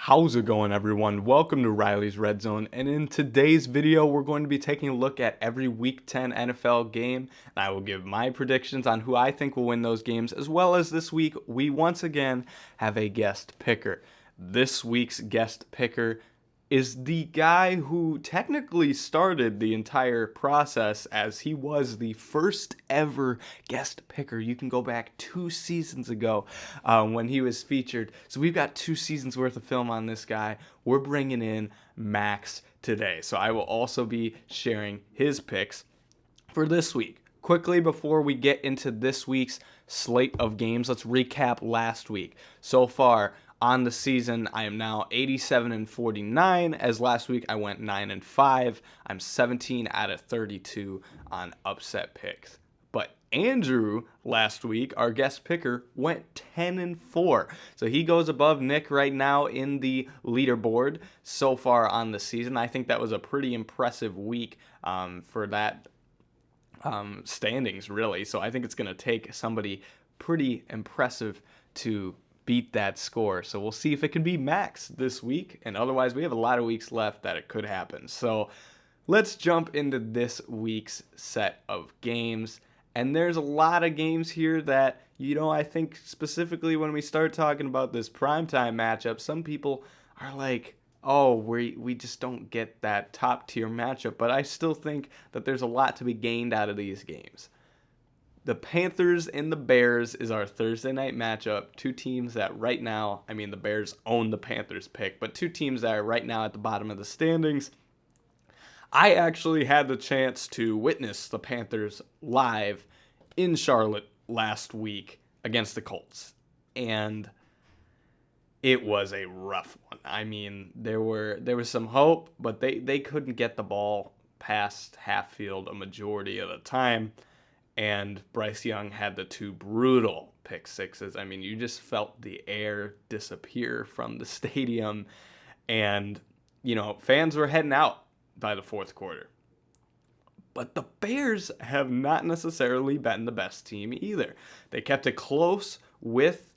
How's it going, everyone? Welcome to Riley's Redzone, and in today's video we're going to be taking a look at every Week 10 NFL game, and I will give my predictions on who I think will win those games, as well as this week we once again have a guest picker. This week's guest picker is the guy who technically started the entire process, as he was the first ever guest picker. You can go back 2 seasons ago when he was featured. So we've got 2 seasons worth of film on this guy. We're bringing in Max today. So I will also be sharing his picks for this week. Quickly, before we get into this week's slate of games, let's recap last week. So far on the season, I am now 87-49, as last week I went 9-5. I'm 17 out of 32 on upset picks. But Andrew, last week, our guest picker, went 10-4. So he goes above Nick right now in the leaderboard so far on the season. I think that was a pretty impressive week for that standings, really. So I think it's going to take somebody pretty impressive to beat that score. So we'll see if it can be Max this week, and otherwise we have a lot of weeks left that it could happen. So let's jump into this week's set of games. And there's a lot of games here that, I think specifically when we start talking about this primetime matchup, some people are like, oh, we just don't get that top tier matchup. But I still think that there's a lot to be gained out of these games. The Panthers and the Bears is our Thursday night matchup. 2 teams that right now, the Bears own the Panthers pick, but 2 teams that are right now at the bottom of the standings. I actually had the chance to witness the Panthers live in Charlotte last week against the Colts, and it was a rough one. There was some hope, but they couldn't get the ball past half field a majority of the time. And Bryce Young had the 2 brutal pick sixes. You just felt the air disappear from the stadium. And, fans were heading out by the fourth quarter. But the Bears have not necessarily been the best team either. They kept it close with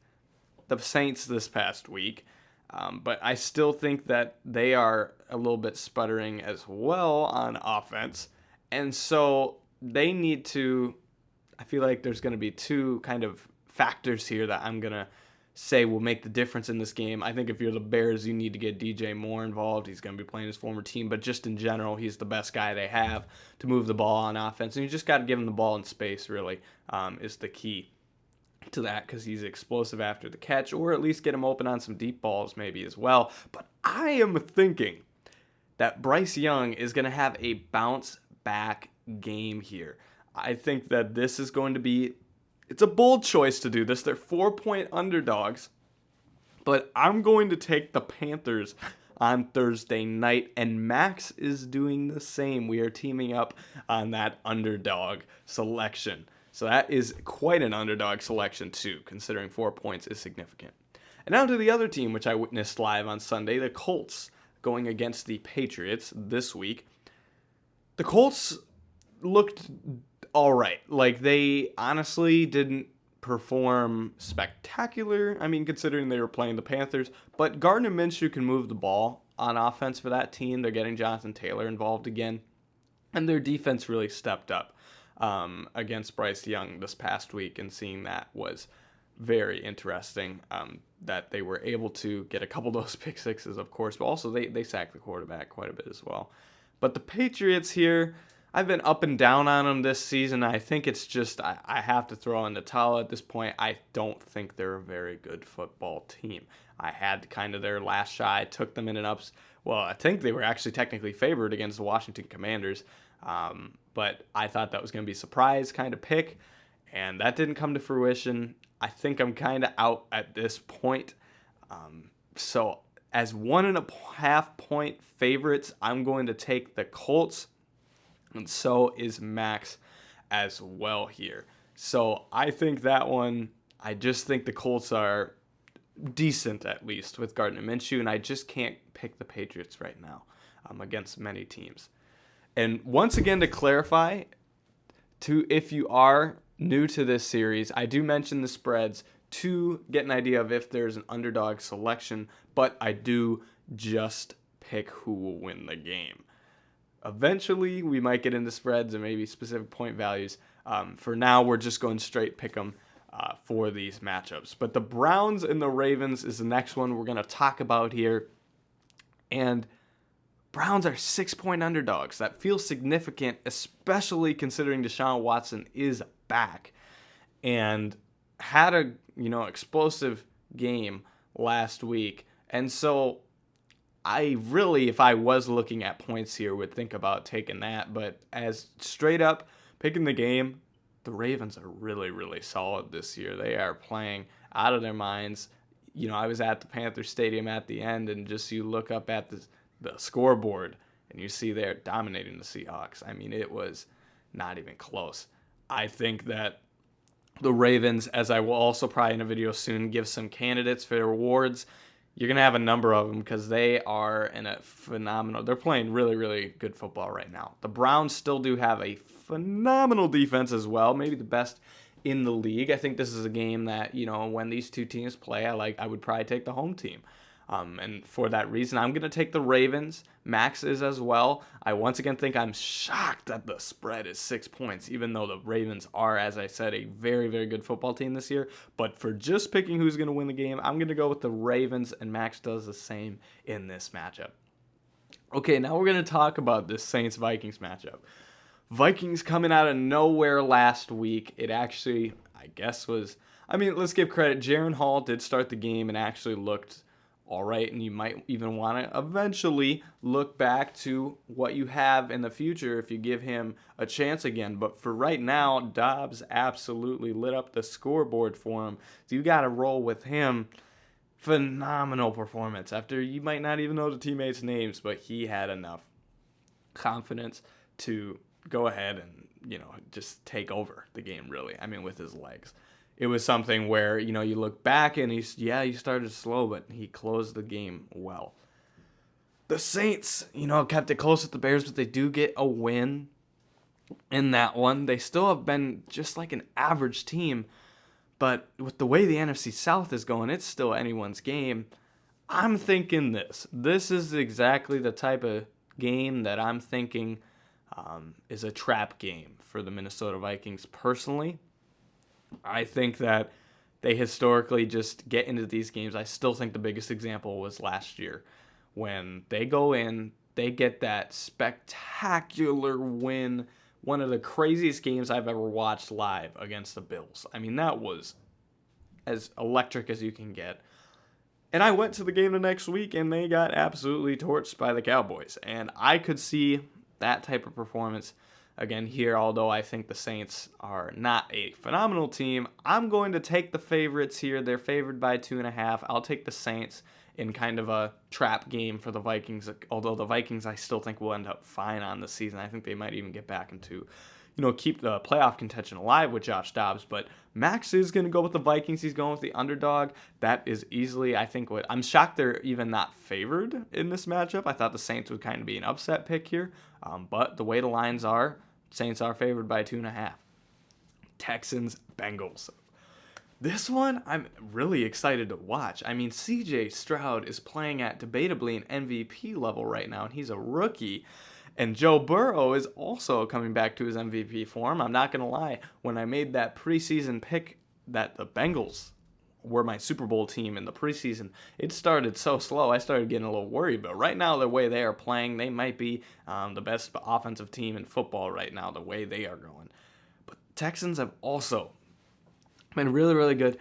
the Saints this past week. But I still think that they are a little bit sputtering as well on offense. And so they need to... I feel like there's going to be 2 kind of factors here that I'm going to say will make the difference in this game. I think if you're the Bears, you need to get DJ Moore involved. He's going to be playing his former team, but just in general, he's the best guy they have to move the ball on offense. And you just got to give him the ball in space, really, is the key to that, because he's explosive after the catch, or at least get him open on some deep balls maybe as well. But I am thinking that Bryce Young is going to have a bounce back game here. I think that this is going to be, it's a bold choice to do this. They're 4-point underdogs, but I'm going to take the Panthers on Thursday night, and Max is doing the same. We are teaming up on that underdog selection. So that is quite an underdog selection too, considering 4 points is significant. And now to the other team, which I witnessed live on Sunday, the Colts going against the Patriots this week. The Colts looked all right. They honestly didn't perform spectacular, considering they were playing the Panthers, but Gardner Minshew can move the ball on offense for that team. They're getting Jonathan Taylor involved again, and their defense really stepped up against Bryce Young this past week, and seeing that was very interesting, that they were able to get a couple of those pick sixes, of course, but also they sacked the quarterback quite a bit as well. But the Patriots here, I've been up and down on them this season. I think it's just I have to throw in the towel at this point. I don't think they're a very good football team. I had kind of their last shot. I took them in an ups. Well, I think they were actually technically favored against the Washington Commanders. But I thought that was going to be a surprise kind of pick, and that didn't come to fruition. I think I'm kind of out at this point. So as 1.5 point favorites, I'm going to take the Colts. And so is Max as well here. So I think that one, I just think the Colts are decent, at least, with Gardner Minshew, and I just can't pick the Patriots right now against many teams. And once again, to clarify, if you are new to this series, I do mention the spreads to get an idea of if there's an underdog selection, but I do just pick who will win the game. Eventually, we might get into spreads and maybe specific point values. For now, we're just going straight pick 'em for these matchups. But the Browns and the Ravens is the next one we're going to talk about here. And Browns are 6-point underdogs. That feels significant, especially considering Deshaun Watson is back and had a explosive game last week. And so I really, if I was looking at points here, would think about taking that. But as straight up picking the game, the Ravens are really, really solid this year. They are playing out of their minds. I was at the Panthers stadium at the end, and just you look up at the scoreboard, and you see they're dominating the Seahawks. I mean, it was not even close. I think that the Ravens, as I will also probably in a video soon give some candidates for awards, you're going to have a number of them because they are in a phenomenal, they're playing really, really good football right now. The Browns still do have a phenomenal defense as well, maybe the best in the league. I think this is a game that, when these two teams play, I would probably take the home team. And for that reason, I'm going to take the Ravens. Max is as well. I once again think I'm shocked that the spread is 6 points, even though the Ravens are, as I said, a very, very good football team this year. But for just picking who's going to win the game, I'm going to go with the Ravens, and Max does the same in this matchup. Okay, now we're going to talk about this Saints-Vikings matchup. Vikings coming out of nowhere last week. It actually, I guess, let's give credit. Jaren Hall did start the game and actually looked all right, and you might even want to eventually look back to what you have in the future if you give him a chance again. But for right now, Dobbs absolutely lit up the scoreboard for him. So you got to roll with him. Phenomenal performance. After you might not even know the teammates' names, but he had enough confidence to go ahead and, just take over the game, really. With his legs. It was something where, you look back and he started slow, but he closed the game well. The Saints, kept it close with the Bears, but they do get a win in that one. They still have been just like an average team, but with the way the NFC South is going, it's still anyone's game. I'm thinking this. This is exactly the type of game that I'm thinking is a trap game for the Minnesota Vikings personally. I think that they historically just get into these games. I still think the biggest example was last year when they go in, they get that spectacular win, one of the craziest games I've ever watched live against the Bills. That was as electric as you can get. And I went to the game the next week, and they got absolutely torched by the Cowboys. And I could see that type of performance again here, although I think the Saints are not a phenomenal team. I'm going to take the favorites here. They're favored by 2.5. I'll take the Saints in kind of a trap game for the Vikings, although the Vikings I still think will end up fine on the season. I think they might even get back into, keep the playoff contention alive with Josh Dobbs. But Max is going to go with the Vikings. He's going with the underdog. That is easily, I think, what I'm shocked they're even not favored in this matchup. I thought the Saints would kind of be an upset pick here. But the way the lines are, Saints are favored by 2.5. Texans, Bengals. This one, I'm really excited to watch. CJ Stroud is playing at debatably an MVP level right now, and he's a rookie. And Joe Burrow is also coming back to his MVP form. I'm not going to lie. When I made that preseason pick that the Bengals were my Super Bowl team in the preseason, it started so slow, I started getting a little worried. But right now, the way they are playing, they might be the best offensive team in football right now, the way they are going. But Texans have also been really, really good.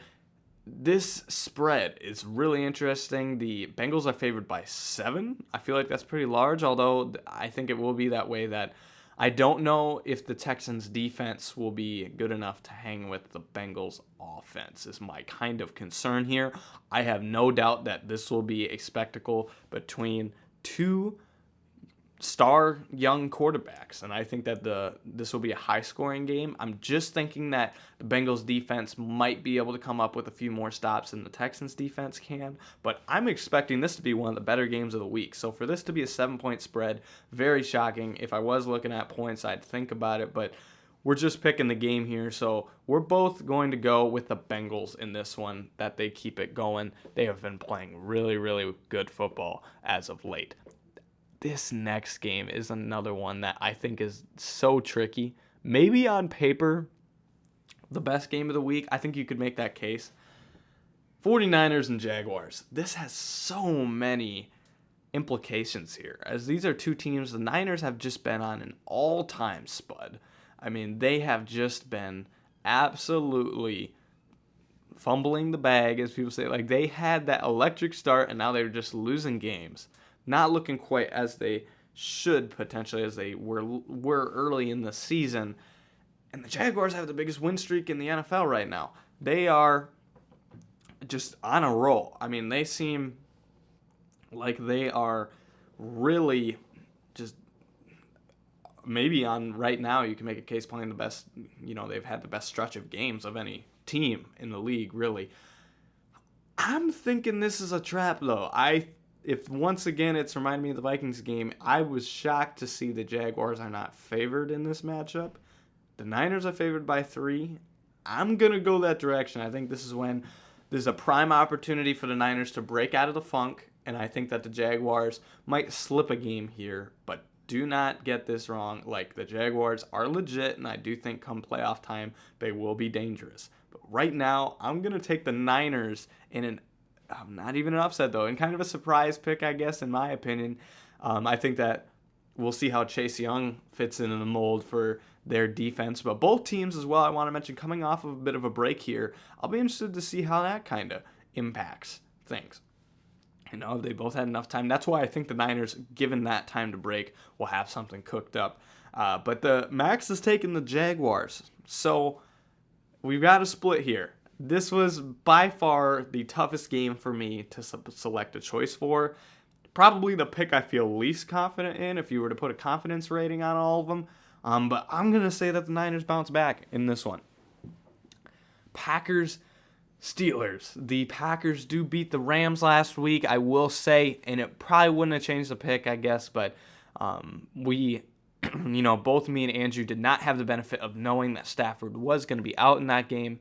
This spread is really interesting. The Bengals are favored by 7. I feel like that's pretty large, although I think it will be that way. That I don't know if the Texans' defense will be good enough to hang with the Bengals' offense is my kind of concern here. I have no doubt that this will be a spectacle between two star young quarterbacks, and I think that this will be a high-scoring game. I'm just thinking that the Bengals' defense might be able to come up with a few more stops than the Texans' defense can, but I'm expecting this to be one of the better games of the week. So for this to be a 7-point spread, very shocking. If I was looking at points, I'd think about it, but we're just picking the game here. So we're both going to go with the Bengals in this one, that they keep it going. They have been playing really, really good football as of late. This next game is another one that I think is so tricky. Maybe on paper, the best game of the week. I think you could make that case. 49ers and Jaguars. This has so many implications here, as these are two teams. The Niners have just been on an all-time spud. I mean, they have just been absolutely fumbling the bag, as people say. Like, they had that electric start, and now they're just losing games. Not looking quite as they should potentially as they were early in the season. And the Jaguars have the biggest win streak in the NFL right now. They are just on a roll. I mean, they seem like they are really just maybe on right now. You can make a case playing the best, they've had the best stretch of games of any team in the league, really. I'm thinking this is a trap, though. If once again it's reminding me of the Vikings game, I was shocked to see the Jaguars are not favored in this matchup. The Niners are favored by 3. I'm going to go that direction. I think this is when there's a prime opportunity for the Niners to break out of the funk, and I think that the Jaguars might slip a game here, but do not get this wrong. Like, the Jaguars are legit, and I do think come playoff time, they will be dangerous. But right now, I'm going to take the Niners in not even an upset, though, and kind of a surprise pick, I guess, in my opinion. I think that we'll see how Chase Young fits in the mold for their defense. But both teams as well, I want to mention, coming off of a bit of a break here. I'll be interested to see how that kind of impacts things. They both had enough time. That's why I think the Niners, given that time to break, will have something cooked up. But the Max is taking the Jaguars. So we've got a split here. This was by far the toughest game for me to select a choice for. Probably the pick I feel least confident in if you were to put a confidence rating on all of them. But I'm going to say that the Niners bounce back in this one. Packers, Steelers. The Packers do beat the Rams last week, I will say, and it probably wouldn't have changed the pick, I guess, but we, both me and Andrew did not have the benefit of knowing that Stafford was going to be out in that game.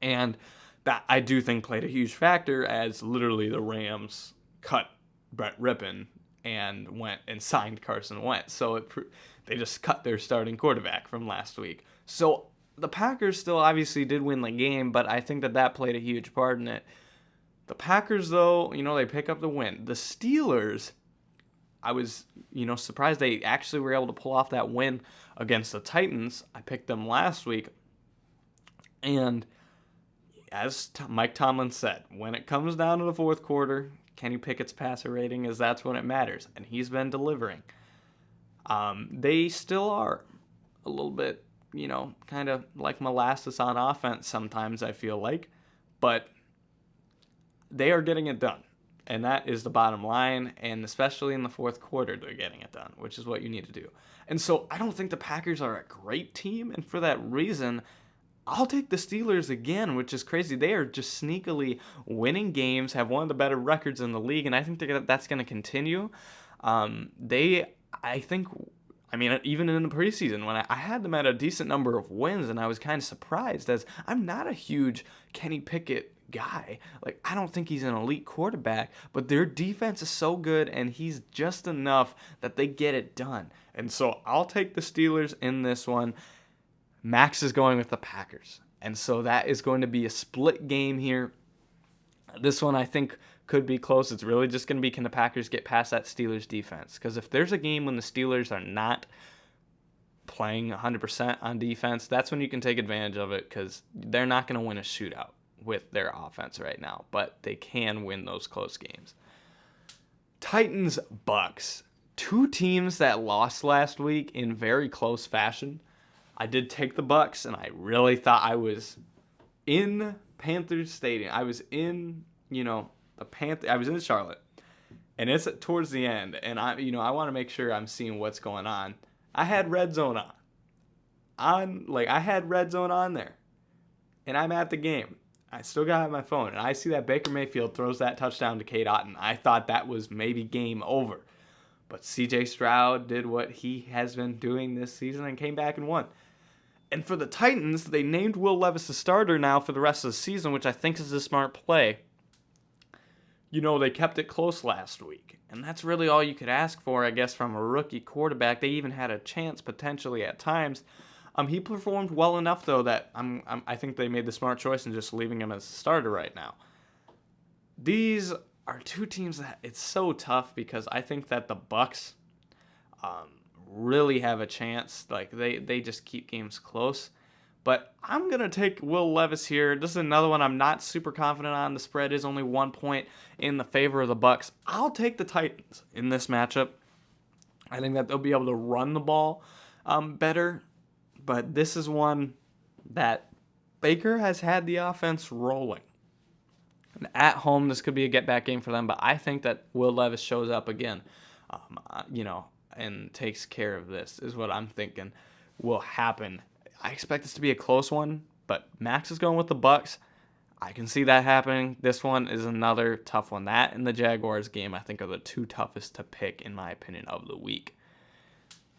And that, I do think, played a huge factor, as literally the Rams cut Brett Rippon and went and signed Carson Wentz. So they just cut their starting quarterback from last week. So the Packers still obviously did win the game, but I think that played a huge part in it. The Packers, though, they pick up the win. The Steelers, I was, surprised they actually were able to pull off that win against the Titans. I picked them last week. And as Mike Tomlin said, when it comes down to the fourth quarter, Kenny Pickett's passer rating is that's when it matters, and he's been delivering. They still are a little bit, kind of like molasses on offense sometimes, I feel like, but they are getting it done, and that is the bottom line, and especially in the fourth quarter, they're getting it done, which is what you need to do. And so I don't think the Packers are a great team, and for that reason, I'll take the Steelers again, which is crazy. They are just sneakily winning games, have one of the better records in the league, and I think that's going to continue. Even in the preseason, when I had them at a decent number of wins, and I was kind of surprised, as I'm not a huge Kenny Pickett guy. Like, I don't think he's an elite quarterback, but their defense is so good, and he's just enough that they get it done. And so I'll take the Steelers in this one. Max is going with the Packers. And so that is going to be a split game here. This one I think could be close. It's really just going to be, can the Packers get past that Steelers defense? Because if there's a game when the Steelers are not playing 100% on defense, that's when you can take advantage of it, because they're not going to win a shootout with their offense right now. But they can win those close games. Titans, Bucs. Two teams that lost last week in very close fashion. I did take the Bucs, and I really thought I was in Panthers Stadium. I was in, I was in Charlotte, and it's towards the end, and I want to make sure I'm seeing what's going on. I had Redzone I had Redzone on there, and I'm at the game. I still got my phone, and I see that Baker Mayfield throws that touchdown to Cade Otton. I thought that was maybe game over, but C.J. Stroud did what he has been doing this season and came back and won. And for the Titans, they named Will Levis a starter now for the rest of the season, which I think is a smart play. They kept it close last week. And that's really all you could ask for, I guess, from a rookie quarterback. They even had a chance potentially at times. He performed well enough, though, that I think they made the smart choice in just leaving him as a starter right now. These are two teams that it's so tough because I think that the Bucs really have a chance. Like they just keep games close. But I'm going to take Will Levis here. This is another one I'm not super confident on. The spread is only 1 point in the favor of the Bucs. I'll take the Titans in this matchup. I think that they'll be able to run the ball better. But this is one that Baker has had the offense rolling. And at home, this could be a get-back game for them. But I think that Will Levis shows up again, and takes care of this is what I'm thinking will happen. I expect this to be a close one, but Max is going with the Bucs. I can see that happening. This one is another tough one. That and the Jaguars game, I think, are the two toughest to pick, in my opinion, of the week.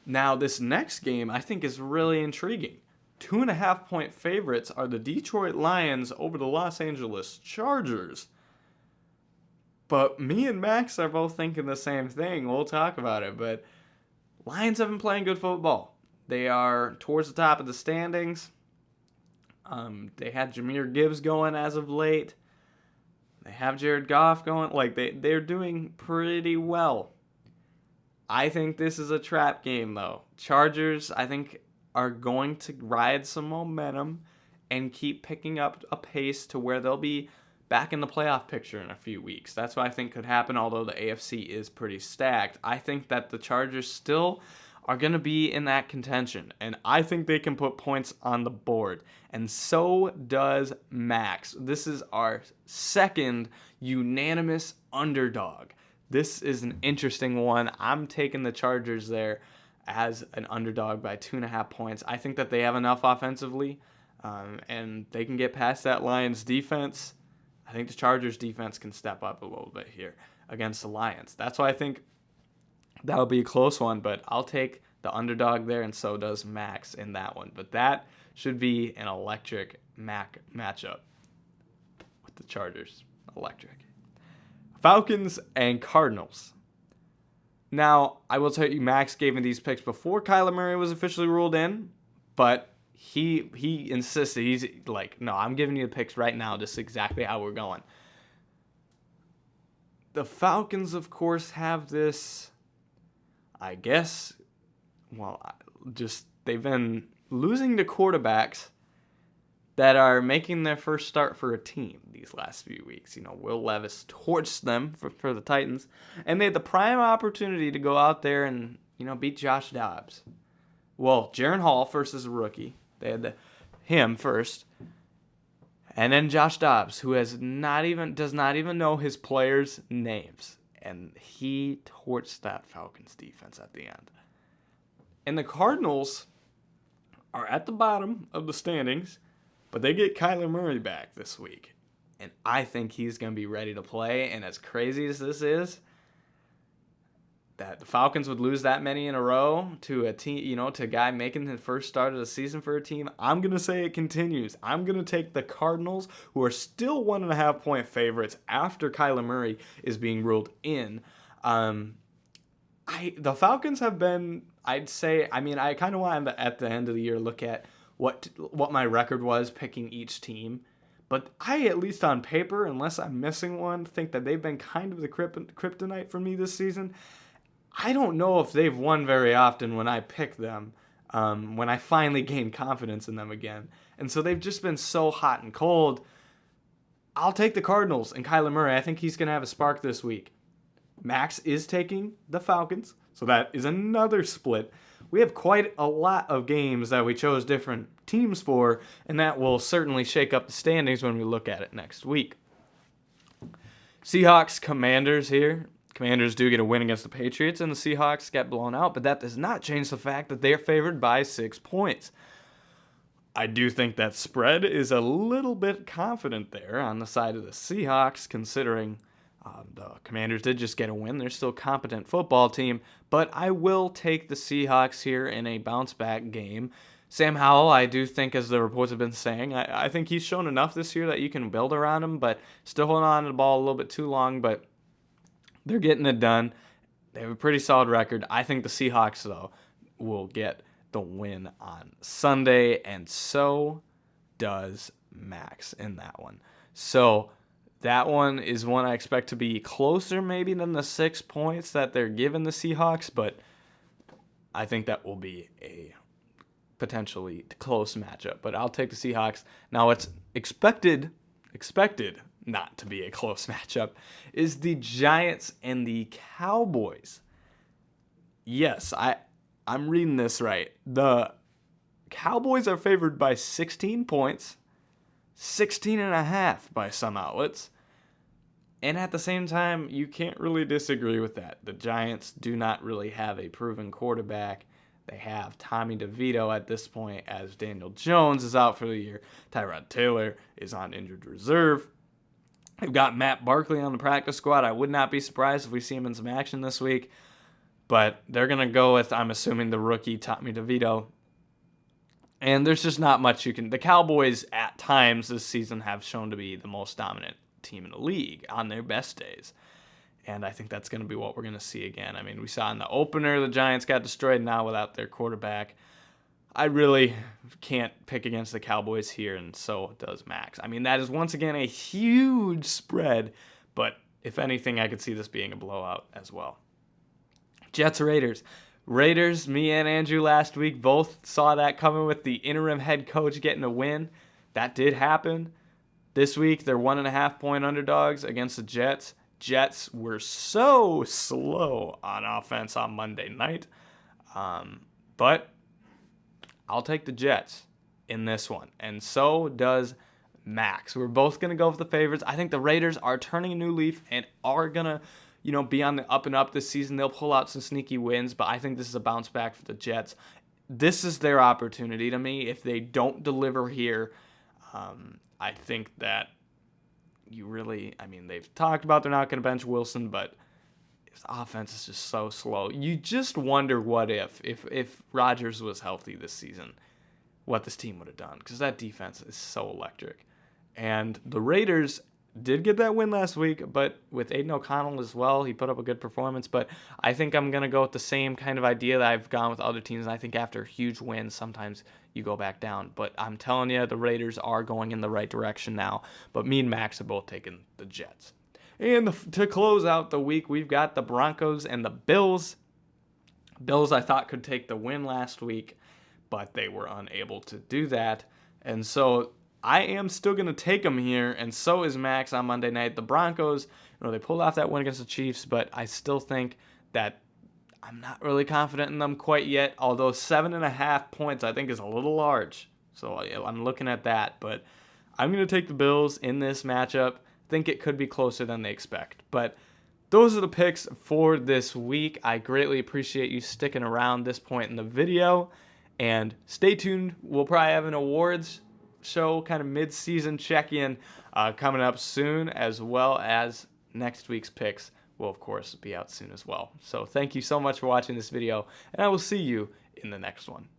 Now, this next game, I think, is really intriguing. 2.5-point favorites are the Detroit Lions over the Los Angeles Chargers. But me and Max are both thinking the same thing. We'll talk about it, but Lions have been playing good football. They are towards the top of the standings. They had Jahmyr Gibbs going as of late. They have Jared Goff going. They're doing pretty well. I think this is a trap game, though. Chargers, I think, are going to ride some momentum and keep picking up a pace to where they'll be back in the playoff picture in a few weeks. That's what I think could happen, although the AFC is pretty stacked. I think that the Chargers still are going to be in that contention, and I think they can put points on the board, and so does Max. This is our second unanimous underdog. This is an interesting one. I'm taking the Chargers there as an underdog by 2.5 points. I think that they have enough offensively, and they can get past that Lions defense. I think the Chargers defense can step up a little bit here against the Lions. That's why I think that'll be a close one, but I'll take the underdog there, and so does Max in that one. But that should be an electric matchup with the Chargers. Electric. Falcons and Cardinals. Now, I will tell you, Max gave me these picks before Kyler Murray was officially ruled in, but he insisted. He's like, no, I'm giving you the picks right now. This is exactly how we're going. The Falcons, of course, have this, I guess, they've been losing to quarterbacks that are making their first start for a team these last few weeks. Will Levis torched them for the Titans, and they had the prime opportunity to go out there and, beat Josh Dobbs. Well, Jaron Hall first as a rookie. They had him first. And then Josh Dobbs, who does not even know his players' names. And he torched that Falcons defense at the end. And the Cardinals are at the bottom of the standings, but they get Kyler Murray back this week. And I think he's going to be ready to play. And as crazy as this is, that the Falcons would lose that many in a row to a team, to a guy making the first start of the season for a team, I'm going to say it continues. I'm going to take the Cardinals, who are still 1.5-point favorites after Kyler Murray is being ruled in. The Falcons have been, I'd say, I kind of want to, at the end of the year, look at what my record was picking each team. But I, at least on paper, unless I'm missing one, think that they've been kind of the kryptonite for me this season. I don't know if they've won very often when I pick them, when I finally gain confidence in them again. And so they've just been so hot and cold. I'll take the Cardinals and Kyler Murray. I think he's going to have a spark this week. Max is taking the Falcons, so that is another split. We have quite a lot of games that we chose different teams for, and that will certainly shake up the standings when we look at it next week. Seahawks, Commanders here. Commanders do get a win against the Patriots, and the Seahawks get blown out, but that does not change the fact that they are favored by 6 points. I do think that spread is a little bit confident there on the side of the Seahawks, considering the Commanders did just get a win. They're still a competent football team, but I will take the Seahawks here in a bounce-back game. Sam Howell, I do think, as the reports have been saying, I think he's shown enough this year that you can build around him, but still holding on to the ball a little bit too long, but they're getting it done. They have a pretty solid record. I think the Seahawks, though, will get the win on Sunday, and so does Max in that one. So that one is one I expect to be closer maybe than the 6 points that they're giving the Seahawks, but I think that will be a potentially close matchup. But I'll take the Seahawks. Now, it's expected not to be a close matchup is the Giants and the Cowboys. Yes, I'm reading this right. The Cowboys are favored by 16 points, 16.5 by some outlets. And at the same time, you can't really disagree with that. The Giants do not really have a proven quarterback. They have Tommy DeVito at this point, as Daniel Jones is out for the year. Tyrod Taylor is on injured reserve. They've got Matt Barkley on the practice squad. I would not be surprised if we see him in some action this week. But they're going to go with, I'm assuming, the rookie Tommy DeVito. And there's just not much you can... The Cowboys, at times this season, have shown to be the most dominant team in the league on their best days. And I think that's going to be what we're going to see again. I mean, we saw in the opener the Giants got destroyed now without their quarterback. I really can't pick against the Cowboys here, and so does Max. I mean, that is once again a huge spread, but if anything, I could see this being a blowout as well. Jets Raiders. Raiders, me and Andrew last week both saw that coming with the interim head coach getting a win. That did happen. This week, they're 1.5-point underdogs against the Jets. Jets were so slow on offense on Monday night. But I'll take the Jets in this one. And so does Max. We're both going to go with the favorites. I think the Raiders are turning a new leaf and are going to, be on the up and up this season. They'll pull out some sneaky wins, but I think this is a bounce back for the Jets. This is their opportunity to me. If they don't deliver here, I think that they've talked about they're not going to bench Wilson, but his offense is just so slow. You just wonder what if Rodgers was healthy this season, what this team would have done, because that defense is so electric. And the Raiders did get that win last week, but with Aiden O'Connell as well, he put up a good performance. But I think I'm going to go with the same kind of idea that I've gone with other teams. And I think after huge wins, sometimes you go back down. But I'm telling you, the Raiders are going in the right direction now. But me and Max have both taken the Jets. And to close out the week, we've got the Broncos and the Bills. Bills, I thought, could take the win last week, but they were unable to do that. And so I am still going to take them here, and so is Max on Monday night. The Broncos, they pulled off that win against the Chiefs, but I still think that I'm not really confident in them quite yet, although 7.5 points I think is a little large. So I'm looking at that, but I'm going to take the Bills in this matchup. I think it could be closer than they expect. But those are the picks for this week. I greatly appreciate you sticking around this point in the video, and stay tuned. We'll probably have an awards show, kind of mid-season check-in coming up soon, as well as next week's picks will, of course, be out soon as well. So thank you so much for watching this video, and I will see you in the next one.